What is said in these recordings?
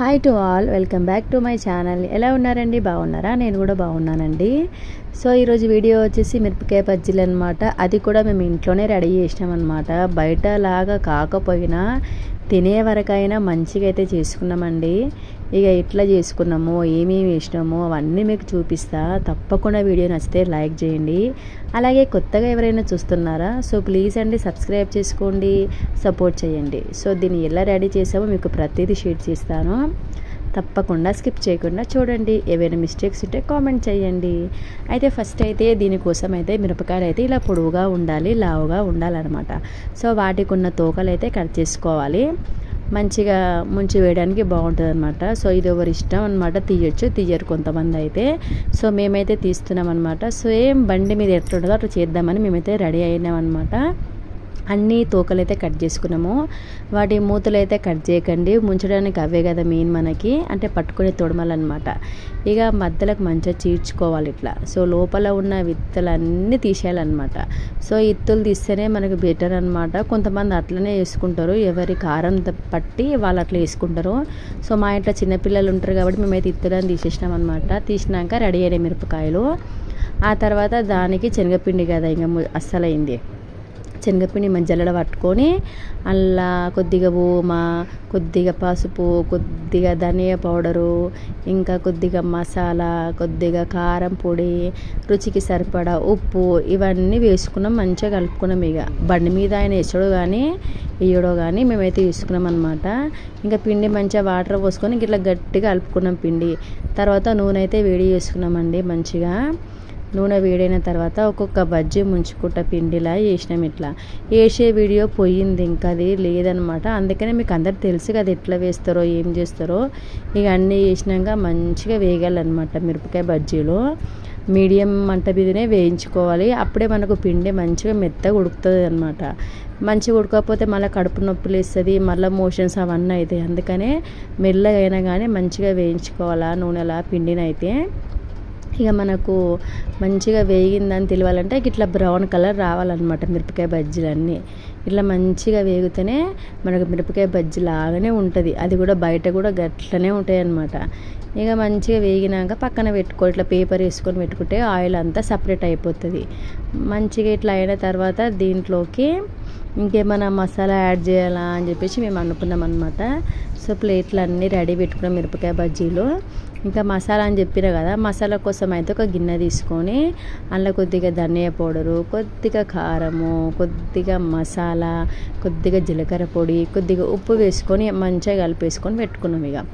Hi to all, welcome back to my channel. ఎలా ఉన్నారండి? బాగున్నారా? నేను కూడా బాగున్నానండి. సో ఈరోజు వీడియో వచ్చేసి మిరపకాయ బజ్జీలు అనమాట. అది కూడా మేము ఇంట్లోనే రెడీ చేసినాం అనమాట. బయట లాగా కాకపోయినా తినే వరకైనా మంచిగా అయితే చేసుకున్నామండి. ఇక ఇట్లా చేసుకున్నాము, ఏమేమి వేసినామో అవన్నీ మీకు చూపిస్తా. తప్పకుండా వీడియో నచ్చితే లైక్ చేయండి. అలాగే కొత్తగా ఎవరైనా చూస్తున్నారా? సో ప్లీజ్ అండి సబ్స్క్రైబ్ చేసుకోండి, సపోర్ట్ చేయండి. సో దీన్ని ఎలా రెడీ చేసామో మీకు ప్రతిదీ షేర్ చేస్తాను. తప్పకుండా స్కిప్ చేయకుండా చూడండి. ఏవైనా మిస్టేక్స్ ఉంటే కామెంట్ చేయండి. అయితే ఫస్ట్ అయితే దీనికోసం అయితే మిరపకాయలు అయితే ఇలా పొడవుగా ఉండాలి, లావుగా ఉండాలన్నమాట. సో వాటికి ఉన్న తోకలు అయితే కట్ చేసుకోవాలి. మంచిగా ముంచి వేయడానికి బాగుంటుంది అనమాట. సో ఇది ఎవరి ఇష్టం అనమాట, తీయచ్చు తీయరు కొంతమంది అయితే. సో మేమైతే తీస్తున్నాం అనమాట. సేమ్ బండి మీద ఎట్లా ఉంటుందో అట్లా చేద్దామని మేమైతే రెడీ అయినాం అనమాట. అన్నీ తోకలు అయితే కట్ చేసుకున్నాము. వాటి మూతలు అయితే కట్ చేయకండి, ముంచడానికి అవే కదా మెయిన్ మనకి, అంటే పట్టుకునే తొడమలన్నమాట. ఇక మధ్యలోకి మంచిగా చీల్చుకోవాలి ఇట్లా. సో లోపల ఉన్న విత్తలన్నీ తీసేయాలన్నమాట. సో ఇత్తులు తీస్తేనే మనకు బెటర్ అనమాట. కొంతమంది అట్లనే వేసుకుంటారు, ఎవరి కారం పట్టి వాళ్ళు అట్లా వేసుకుంటారు. సో మా ఇంట్లో చిన్నపిల్లలు ఉంటారు కాబట్టి మేమైతే ఇత్తులను తీసేసినాం అనమాట. తీసినాక రెడీ అయినాయి మిరపకాయలు. ఆ తర్వాత దానికి శనగపిండి కదా ఇంకా అస్సలైంది. శనగపిండి మధ్యలో పట్టుకొని అలా కొద్దిగా ఓమ, కొద్దిగా పసుపు, కొద్దిగా ధనియా పౌడరు, ఇంకా కొద్దిగా మసాలా, కొద్దిగా కారం పొడి, రుచికి సరిపడా ఉప్పు, ఇవన్నీ వేసుకున్నాం. మంచిగా కలుపుకున్నాం. ఇక బండి మీద ఆయన వేసాడో కానీ వేయడో కానీ మేమైతే వేసుకున్నాం అనమాట. ఇంకా పిండి మంచిగా వాటర్ పోసుకొని ఇట్లా గట్టిగా కలుపుకున్నాం పిండి. తర్వాత నూనె అయితే వేడి చేసుకున్నామండి. మంచిగా నూనె వేడైన తర్వాత ఒక్కొక్క బజ్జీ ముంచుకుంటా పిండిలా వేసినాం. ఇట్లా వేసే వీడియో పోయింది, ఇంకా అది లేదనమాట. అందుకనే మీకు అందరు తెలుసు కదా ఎట్లా వేస్తారో ఏం చేస్తారో. ఇక అన్నీ వేసినాక మంచిగా వేయాలన్నమాట. మిరపకాయ బజ్జీలు మీడియం మంట మీదనే వేయించుకోవాలి. అప్పుడే మనకు పిండి మంచిగా మెత్తగా ఉడుకుతుంది అనమాట. మంచిగా ఉడకపోతే మళ్ళీ కడుపు నొప్పులు వేస్తుంది, మళ్ళీ మోషన్స్ అవన్నీ అవుతాయి. అందుకనే మెల్లగా అయినా కానీ మంచిగా వేయించుకోవాలా నూనెలా పిండిని అయితే. ఇక మనకు మంచిగా వేగిందని తెలియాలంటే ఇట్లా బ్రౌన్ కలర్ రావాలన్నమాట మిరపకాయ బజ్జీలన్నీ. ఇట్లా మంచిగా వేగితేనే మనకు మిరపకాయ బజ్జీ లాగానే ఉంటుంది. అది కూడా బయట కూడా గట్లనే ఉంటాయి అన్నమాట. ఇక మంచిగా వేగినాక పక్కన పెట్టుకో, ఇట్లా పేపర్ వేసుకొని పెట్టుకుంటే ఆయిల్ అంతా సపరేట్ అయిపోతుంది. మంచిగా ఇట్లా అయిన తర్వాత దీంట్లోకి ఇంకేమైనా మసాలా యాడ్ చేయాలా అని చెప్పేసి మేము అనుకున్నాం అనమాట. సో ప్లేట్లు అన్నీ రెడీ పెట్టుకున్నాం మిరపకాయ బజ్జీలు. ఇంకా మసాలా అని చెప్పినా కదా, మసాలా కోసం అయితే ఒక గిన్నె తీసుకొని అందులో కొద్దిగా ధనియా పౌడరు, కొద్దిగా కారము, కొద్దిగా మసాలా, కొద్దిగా జీలకర్ర పొడి, కొద్దిగా ఉప్పు వేసుకొని మంచిగా కలిపేసుకొని పెట్టుకున్నాం. ఇక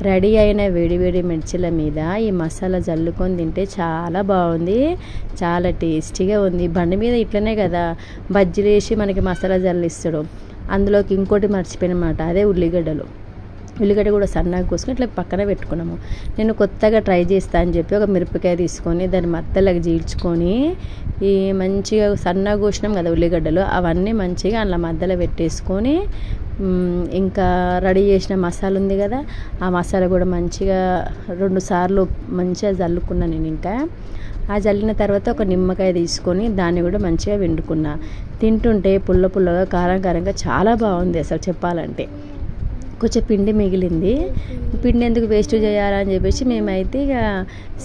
రెడీ అయిన వేడి వేడి మిర్చిల మీద ఈ మసాలా జల్లుకొని తింటే చాలా బాగుంది, చాలా టేస్టీగా ఉంది. బండి మీద ఇట్లనే కదా బజ్జీలు వేసి మనకి మసాలా జల్లిస్తాడు. అందులోకి ఇంకోటి మర్చిపోయినమాట, అదే ఉల్లిగడ్డలు. ఉల్లిగడ్డ కూడా సన్నగా కోసుకొని ఇట్లా పక్కన పెట్టుకున్నాము. నేను కొత్తగా ట్రై చేస్తా అని చెప్పి ఒక మిరపకాయ తీసుకొని దాన్ని మత్తలకు చీల్చుకొని ఈ మంచిగా సన్నగా కోసినాం కదా ఉల్లిగడ్డలు, అవన్నీ మంచిగా అందులో మధ్యలో పెట్టేసుకొని ఇంకా రెడీ చేసిన మసాలా ఉంది కదా, ఆ మసాలా కూడా మంచిగా 2 సార్లు మంచిగా జల్లుకున్నా నేను. ఇంకా ఆ జల్లిన తర్వాత ఒక నిమ్మకాయ తీసుకొని దాన్ని కూడా మంచిగా వండుకున్నా. తింటుంటే పుల్ల పుల్లగా కారం కారంగా చాలా బాగుంది అసలు చెప్పాలంటే. కొంచెం పిండి మిగిలింది, పిండి ఎందుకు వేస్ట్ చేయాలని చెప్పేసి మేమైతే ఇక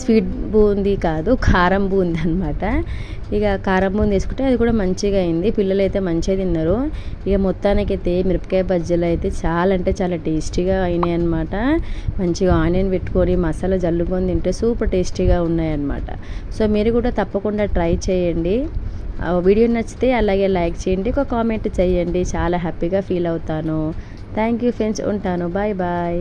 స్వీట్ బూందీ కాదు కారం బూందీ అనమాట. ఇక కారం బూందీ వేసుకుంటే అది కూడా మంచిగా అయింది. పిల్లలు అయితే మంచిగా తిన్నారు. ఇక మొత్తానికైతే మిరపకాయ బజ్జీలు అయితే చాలా అంటే చాలా టేస్టీగా అయినాయి అనమాట. మంచిగా ఆనియన్ పెట్టుకొని మసాలా జల్లుకొని తింటే సూపర్ టేస్టీగా ఉన్నాయన్నమాట. సో మీరు కూడా తప్పకుండా ట్రై చేయండి. వీడియో నచ్చితే అలాగే లైక్ చేయండి, ఒక కామెంట్ చేయండి, చాలా హ్యాపీగా ఫీల్ అవుతాను. థ్యాంక్ యూ ఫ్రెండ్స్, ఉంటాను. Bye bye.